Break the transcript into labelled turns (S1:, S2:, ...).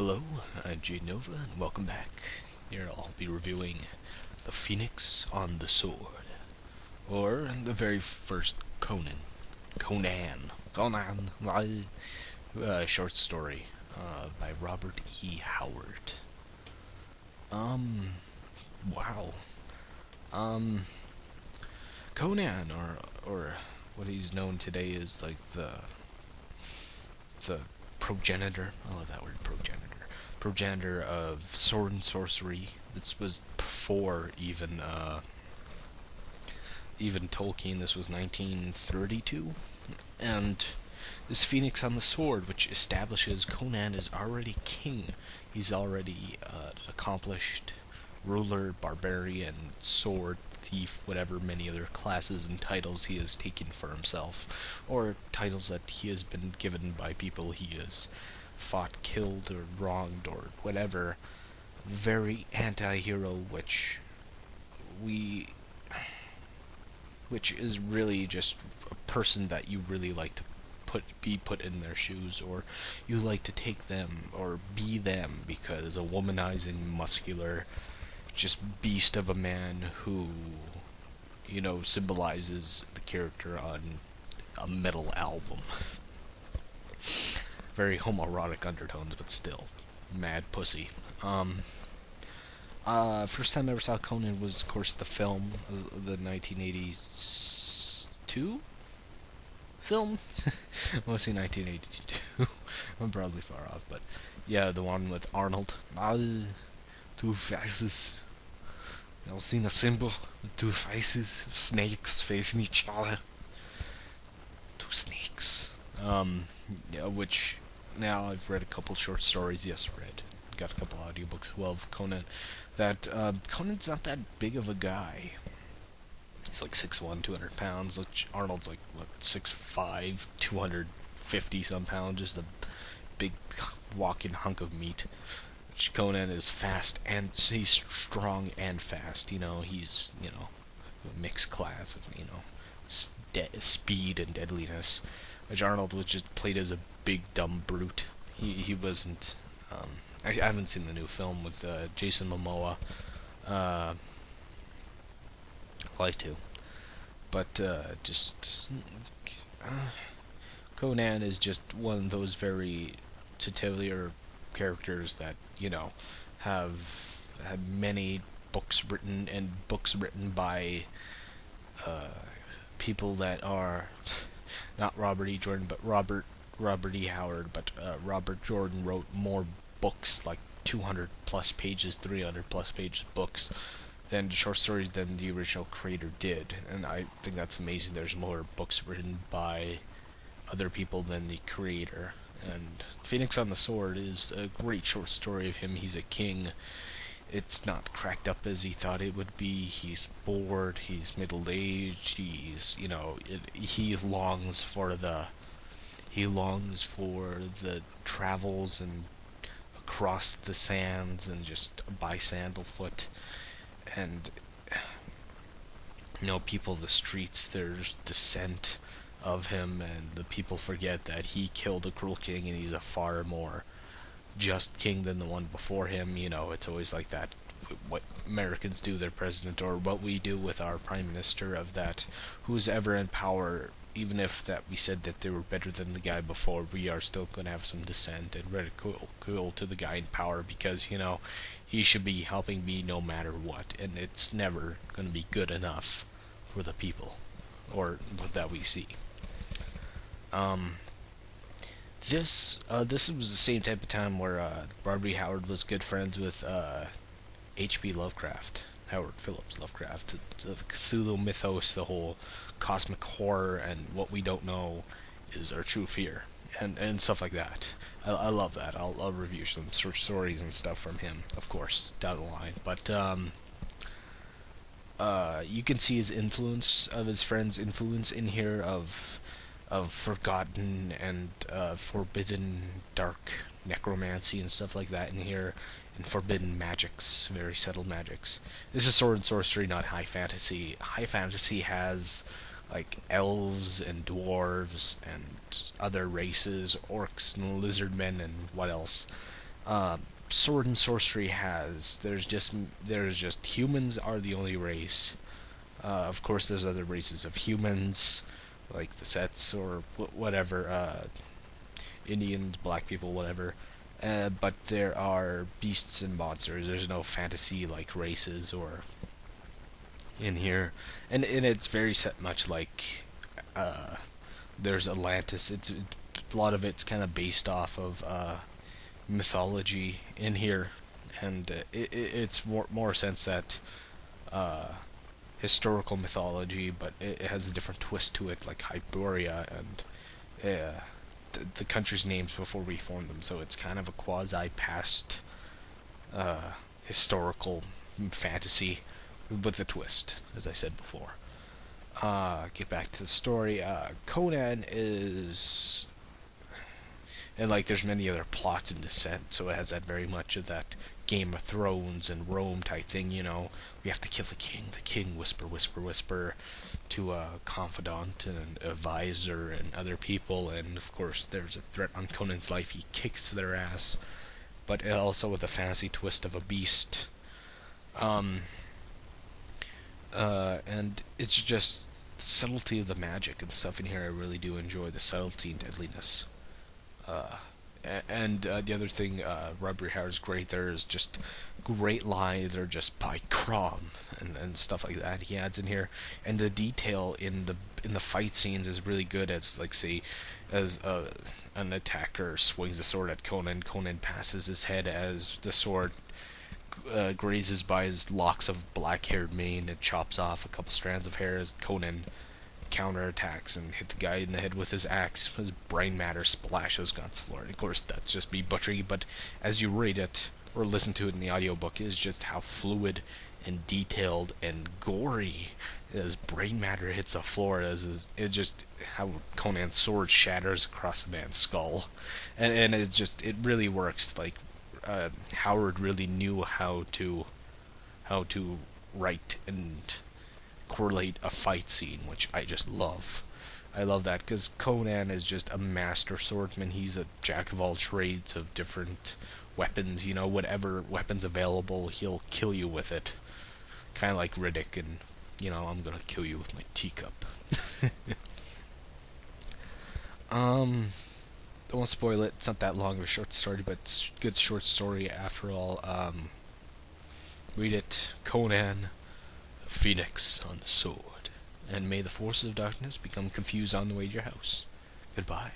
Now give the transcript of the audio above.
S1: Hello, I'm Jade Nova, and welcome back. Here I'll be reviewing The Phoenix on the Sword, or the very first short story by Robert E. Howard. Um, wow. Um, Conan, or what he's known today is like the progenitor. I love that word, progenitor. Progenitor of sword and sorcery. This was before even Tolkien. This was 1932, and this Phoenix on the Sword, which establishes Conan is already king. He's already accomplished ruler, barbarian, sword thief, whatever many other classes and titles he has taken for himself, or titles that he has been given by people he has fought, killed, or wronged, or whatever. Very anti-hero, we which is really just a person that you really like to be put in their shoes, or you like to take them or be them, because a womanizing, muscular, just beast of a man who, symbolizes the character on a metal album. Very homoerotic undertones, but still mad pussy. First time I ever saw Conan was, of course, the film, the 1982 film. Well, let's see, 1982. I'm probably far off, but yeah, the one with Arnold. Two faces. You ever seen a symbol with two faces of snakes facing each other? Two snakes. Yeah, which now I've read a couple short stories. Yes, got a couple audiobooks as well of Conan. That Conan's not that big of a guy. He's like 6'1", 200 pounds. Which Arnold's like, what, 6'5", 250 some pounds. Just a big walking hunk of meat. Which Conan is fast, and he's strong and fast. He's a mixed class of speed and deadliness. Which Arnold was just played as a big dumb brute. He wasn't. I haven't seen the new film with Jason Momoa. Like to, but Conan is just one of those very titular characters that have had many books written, and books written by people that are not Robert E. Jordan, but Robert E. Howard. But Robert Jordan wrote more books, like 200 plus pages, 300 plus pages books, than short stories than the original creator did. And I think that's amazing. There's more books written by other people than the creator. And Phoenix on the Sword is a great short story of him. He's a king. It's not cracked up as he thought it would be. He's bored. He's middle-aged. He longs for the travels and across the sands and just by sandalfoot. And people in the streets, there's dissent of him, and the people forget that he killed a cruel king, and he's a far more just king than the one before him. It's always like that. What Americans do, their president, or what we do with our prime minister, of that who's ever in power, even if that we said that they were better than the guy before, we are still going to have some dissent and ridicule to the guy in power, because he should be helping me no matter what, and it's never going to be good enough for the people, or what that we see. This was the same type of time where Robert E. Howard was good friends with H.P. Lovecraft, Howard Phillips Lovecraft, the Cthulhu mythos, the whole cosmic horror, and what we don't know is our true fear, and stuff like that. I love that. I'll review some short stories and stuff from him, of course, down the line. But you can see his influence, of his friend's influence in here, of forgotten and forbidden dark necromancy and stuff like that in here, and forbidden magics, very subtle magics. This is sword and sorcery, not high fantasy. High fantasy has like elves and dwarves and other races, orcs and lizardmen and what else. uh, sword and sorcery has. There's just humans are the only race. Of course, there's other races of humans, like the Sets or whatever, Indians, black people, whatever. But there are beasts and monsters. There's no fantasy like races or in here, and it's very set much like there's Atlantis. A lot of it's kind of based off of mythology in here, and it's more sense that uh, historical mythology, but it has a different twist to it, like Hyperia and the country's names before we formed them. So it's kind of a quasi past historical fantasy with a twist, as I said before. Get back to the story. Conan is, and like there's many other plots in Descent, so it has that very much of that Game of Thrones and Rome type thing. We have to kill the king. The king, whisper, whisper, whisper, to a confidant and an advisor and other people, and of course there's a threat on Conan's life. He kicks their ass, but also with a fancy twist of a beast. Um, and it's just the subtlety of the magic and stuff in here. I really do enjoy the subtlety and deadliness. Uh, and the other thing, Robbery Hour is great. There's just great lines, or just by Crom and stuff like that he adds in here, and the detail in the fight scenes is really good. As like say, as an attacker swings a sword at Conan, Conan passes his head as the sword grazes by his locks of black-haired mane and chops off a couple strands of hair as Conan counterattacks and hit the guy in the head with his axe. His brain matter splashes God's floor. And of course, that's just me butchering, but as you read it or listen to it in the audiobook, it is just how fluid and detailed and gory as brain matter hits the floor. It's just how Conan's sword shatters across a man's skull, and it really works. Like Howard really knew how to write and correlate a fight scene, which I just love. I love that because Conan is just a master swordsman. He's a jack of all trades of different weapons. Whatever weapons available, he'll kill you with it. Kind of like Riddick, and I'm gonna kill you with my teacup. Don't want to spoil it. It's not that long of a short story, but it's a good short story after all. Read it. Conan, Phoenix on the sword. And may the forces of darkness become confused on the way to your house. Goodbye.